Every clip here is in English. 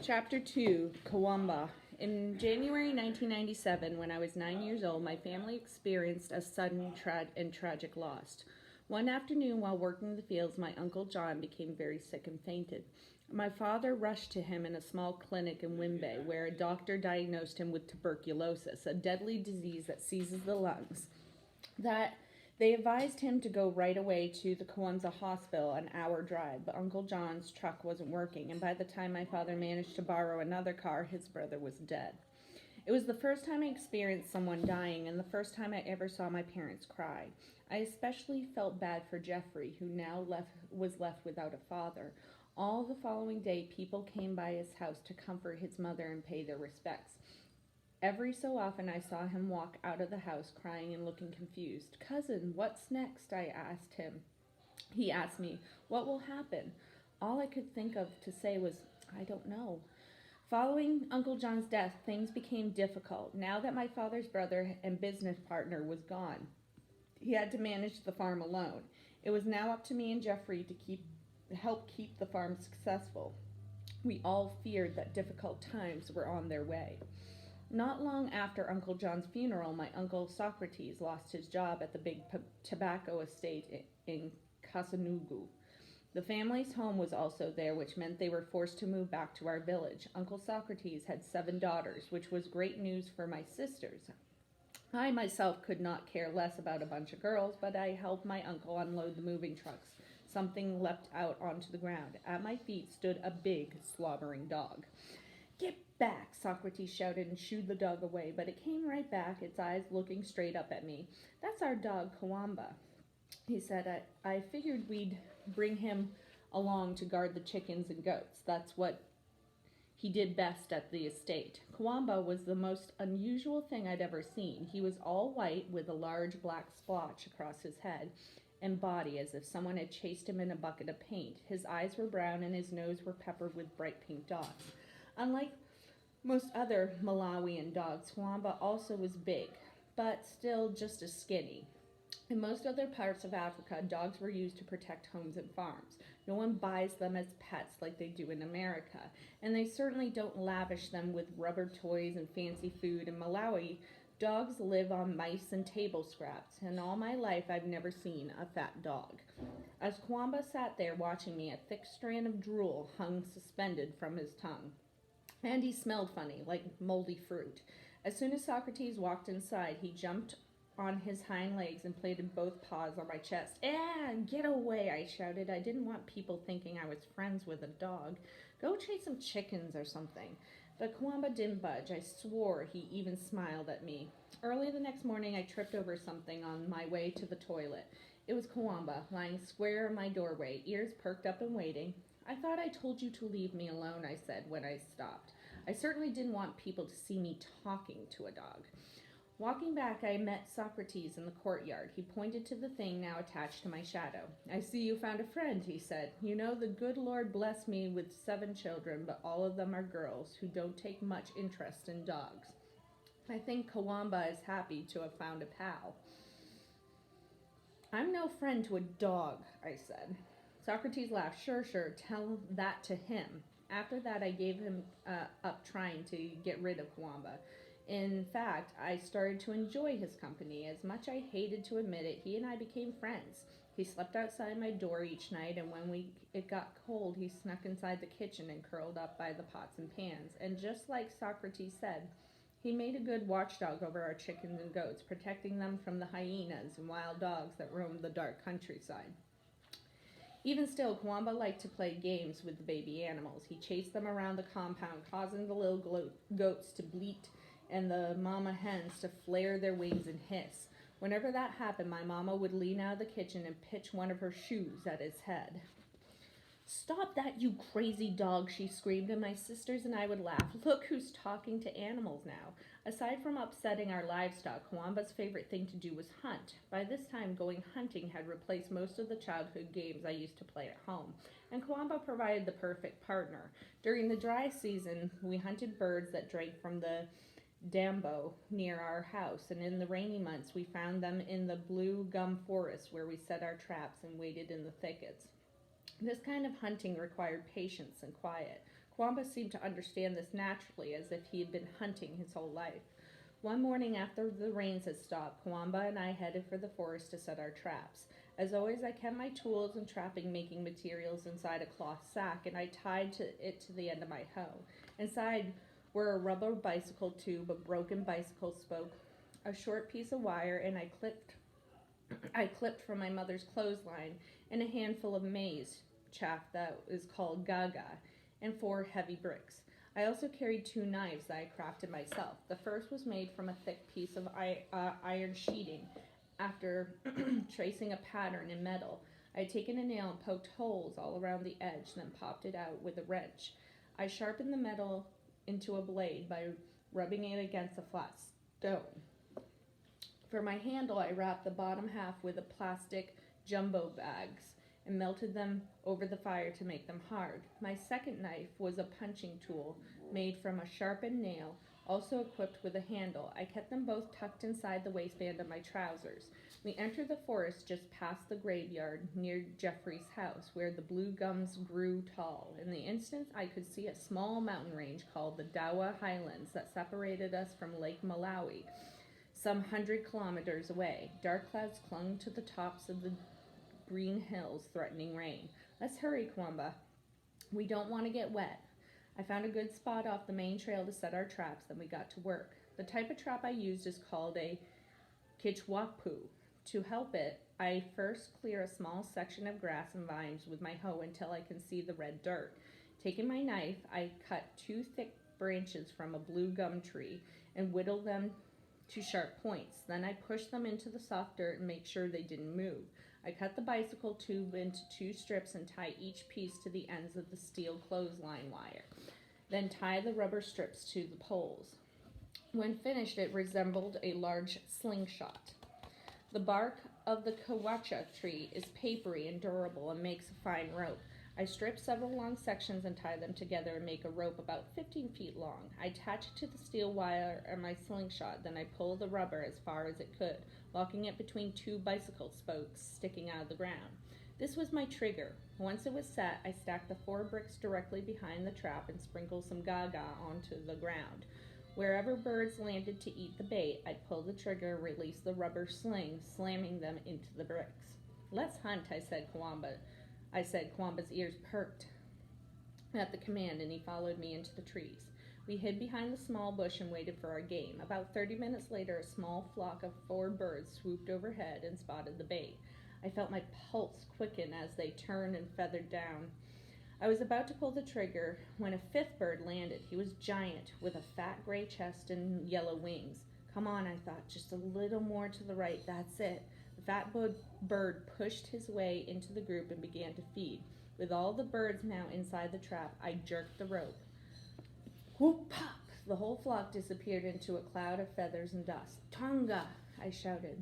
Chapter 2, Kawamba. In January 1997, when I was 9 years old, my family experienced a sudden and tragic loss. One afternoon, while working the fields, my Uncle John became very sick and fainted. My father rushed to him in a small clinic in Wimbe, where a doctor diagnosed him with tuberculosis, a deadly disease that seizes the lungs. That They advised him to go right away to the Kwanzaa Hospital, an hour drive, but Uncle John's truck wasn't working, and by the time my father managed to borrow another car, his brother was dead. It was the first time I experienced someone dying, and the first time I ever saw my parents cry. I especially felt bad for Jeffrey, who was left without a father. All the following day, people came by his house to comfort his mother and pay their respects. Every so often I saw him walk out of the house crying and looking confused. "Cousin, what's next?" I asked him. He asked me, "What will happen?" All I could think of to say was, "I don't know." Following Uncle John's death, things became difficult. Now that my father's brother and business partner was gone, he had to manage the farm alone. It was now up to me and Jeffrey to help keep the farm successful. We all feared that difficult times were on their way. Not long after Uncle John's funeral, my uncle Socrates lost his job at the big tobacco estate in Kasanugu. The family's home was also there, which meant they were forced to move back to our village. Uncle Socrates had 7 daughters, which was great news for my sisters. I myself could not care less about a bunch of girls, but I helped my uncle unload the moving trucks. Something leapt out onto the ground. At my feet stood a big, slobbering dog. "Get back!" Socrates shouted and shooed the dog away, but it came right back, its eyes looking straight up at me. "That's our dog, Kawamba," he said. I figured we'd bring him along to guard the chickens and goats. That's what he did best at the estate. Kawamba was the most unusual thing I'd ever seen. He was all white with a large black splotch across his head and body, as if someone had chased him in a bucket of paint. His eyes were brown and his nose were peppered with bright pink dots. Unlike most other Malawian dogs, Kawamba also was big, but still just as skinny. In most other parts of Africa, dogs were used to protect homes and farms. No one buys them as pets like they do in America, and they certainly don't lavish them with rubber toys and fancy food. In Malawi, dogs live on mice and table scraps, and all my life I've never seen a fat dog. As Kawamba sat there watching me, a thick strand of drool hung suspended from his tongue. And he smelled funny, like moldy fruit. As soon as Socrates walked inside, he jumped on his hind legs and planted both paws on my chest. Get away!" I shouted. I didn't want people thinking I was friends with a dog. "Go chase some chickens or something." But Kawamba didn't budge. I swore he even smiled at me. Early the next morning, I tripped over something on my way to the toilet. It was Kawamba, lying square in my doorway, ears perked up and waiting. "I thought I told you to leave me alone," I said when I stopped. I certainly didn't want people to see me talking to a dog. Walking back, I met Socrates in the courtyard. He pointed to the thing now attached to my shadow. "I see you found a friend," he said. "You know, the good Lord blessed me with 7 children, but all of them are girls who don't take much interest in dogs. I think Kawamba is happy to have found a pal." "I'm no friend to a dog," I said. Socrates laughed. Sure, tell that to him." After that, I gave him up trying to get rid of Kawamba. In fact, I started to enjoy his company. As much I hated to admit it, he and I became friends. He slept outside my door each night, and when it got cold, he snuck inside the kitchen and curled up by the pots and pans. And just like Socrates said, he made a good watchdog over our chickens and goats, protecting them from the hyenas and wild dogs that roamed the dark countryside. Even still, Kawamba liked to play games with the baby animals. He chased them around the compound, causing the little goats to bleat and the mama hens to flare their wings and hiss. Whenever that happened, my mama would lean out of the kitchen and pitch one of her shoes at his head. "Stop that, you crazy dog," she screamed, and my sisters and I would laugh. Look who's talking to animals now. Aside from upsetting our livestock, Kawamba's favorite thing to do was hunt. By this time, going hunting had replaced most of the childhood games I used to play at home, and Kawamba provided the perfect partner. During the dry season, we hunted birds that drank from the dambo near our house, and in the rainy months, we found them in the blue gum forest where we set our traps and waited in the thickets. This kind of hunting required patience and quiet. Kwamba seemed to understand this naturally, as if he had been hunting his whole life. One morning after the rains had stopped, Kwamba and I headed for the forest to set our traps. As always, I kept my tools and trapping making materials inside a cloth sack, and I tied it to the end of my hoe. Inside were a rubber bicycle tube, a broken bicycle spoke, a short piece of wire, and I clipped from my mother's clothesline, and a handful of maize chaff that is called gaga, and 4 heavy bricks. I also carried 2 knives that I crafted myself. The first was made from a thick piece of iron sheeting. After tracing a pattern in metal, I had taken a nail and poked holes all around the edge, then popped it out with a wrench. I sharpened the metal into a blade by rubbing it against a flat stone. For my handle, I wrapped the bottom half with a plastic jumbo bags and melted them over the fire to make them hard. My second knife was a punching tool made from a sharpened nail, also equipped with a handle. I kept them both tucked inside the waistband of my trousers. We entered the forest just past the graveyard near Jeffrey's house, where the blue gums grew tall. In the instant, I could see a small mountain range called the Dawa Highlands that separated us from Lake Malawi, some 100 kilometers away. Dark clouds clung to the tops of the green hills, threatening rain. Let's hurry, Kwamba. We don't want to get wet. I found a good spot off the main trail to set our traps, then we got to work. The type of trap I used is called a kichwapu. To help it, I first clear a small section of grass and vines with my hoe until I can see the red dirt. Taking my knife, I cut 2 thick branches from a blue gum tree and whittled them to sharp points. Then I pushed them into the soft dirt and make sure they didn't move. I cut the bicycle tube into 2 strips and tie each piece to the ends of the steel clothesline wire. Then tie the rubber strips to the poles. When finished, it resembled a large slingshot. The bark of the kawacha tree is papery and durable and makes a fine rope. I strip several long sections and tie them together and make a rope about 15 feet long. I attach it to the steel wire and my slingshot, then I pull the rubber as far as it could, locking it between 2 bicycle spokes sticking out of the ground. This was my trigger. Once it was set, I stacked the 4 bricks directly behind the trap and sprinkled some gaga onto the ground. Wherever birds landed to eat the bait, I'd pull the trigger and release the rubber sling, slamming them into the bricks. Let's hunt, I said. Kwamba's ears perked at the command, and he followed me into the trees. We hid behind the small bush and waited for our game. About 30 minutes later, a small flock of 4 birds swooped overhead and spotted the bait. I felt my pulse quicken as they turned and feathered down. I was about to pull the trigger when a 5th bird landed. He was giant, with a fat gray chest and yellow wings. Come on, I thought, just a little more to the right, that's it. The fat bird pushed his way into the group and began to feed. With all the birds now inside the trap, I jerked the rope. Whoop, pop! The whole flock disappeared into a cloud of feathers and dust. Tonga! I shouted.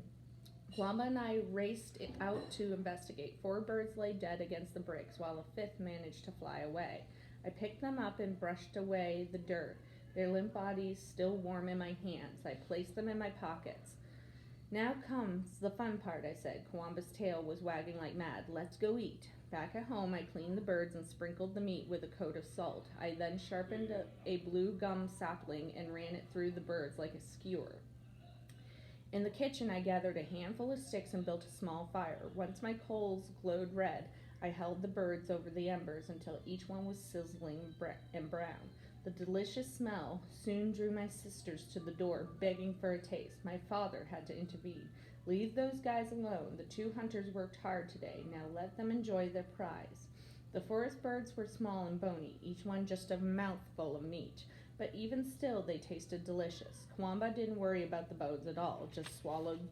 Kwamba and I raced out to investigate. 4 birds lay dead against the bricks, while a 5th managed to fly away. I picked them up and brushed away the dirt, their limp bodies still warm in my hands. I placed them in my pockets. Now comes the fun part, I said. Kwamba's tail was wagging like mad. Let's go eat. Back at home, I cleaned the birds and sprinkled the meat with a coat of salt. I then sharpened a blue gum sapling and ran it through the birds like a skewer. In the kitchen, I gathered a handful of sticks and built a small fire. Once my coals glowed red, I held the birds over the embers until each one was sizzling and brown. The delicious smell soon drew my sisters to the door, begging for a taste. My father had to intervene. Leave those guys alone. The 2 hunters worked hard today. Now let them enjoy their prize. The forest birds were small and bony, each one just a mouthful of meat. But even still, they tasted delicious. Kwamba didn't worry about the bones at all, just swallowed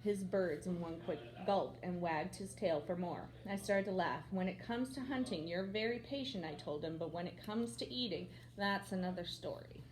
his birds in one quick gulp and wagged his tail for more. I started to laugh. When it comes to hunting, you're very patient, I told him, but when it comes to eating, that's another story.